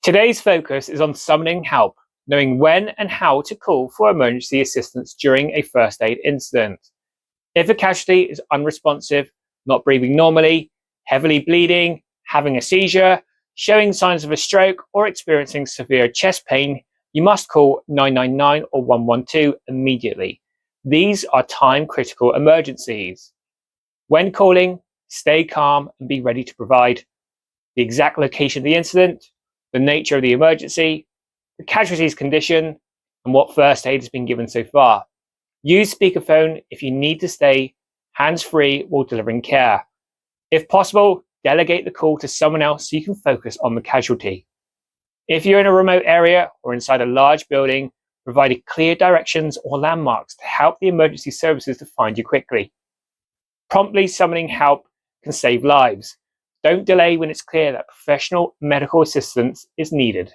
Today's focus is on summoning help, knowing when and how to call for emergency assistance during a first aid incident. If a casualty is unresponsive, not breathing normally, heavily bleeding, having a seizure, showing signs of a stroke, or experiencing severe chest pain, you must call 999 or 112 immediately. These are time-critical emergencies. When calling, stay calm and be ready to provide the exact location of the incident, the nature of the emergency, the casualty's condition, and what first aid has been given so far. Use speakerphone if you need to stay hands-free while delivering care. If possible, delegate the call to someone else so you can focus on the casualty. If you're in a remote area or inside a large building, provide clear directions or landmarks to help the emergency services to find you quickly. Promptly summoning help can save lives. Don't delay when it's clear that professional medical assistance is needed.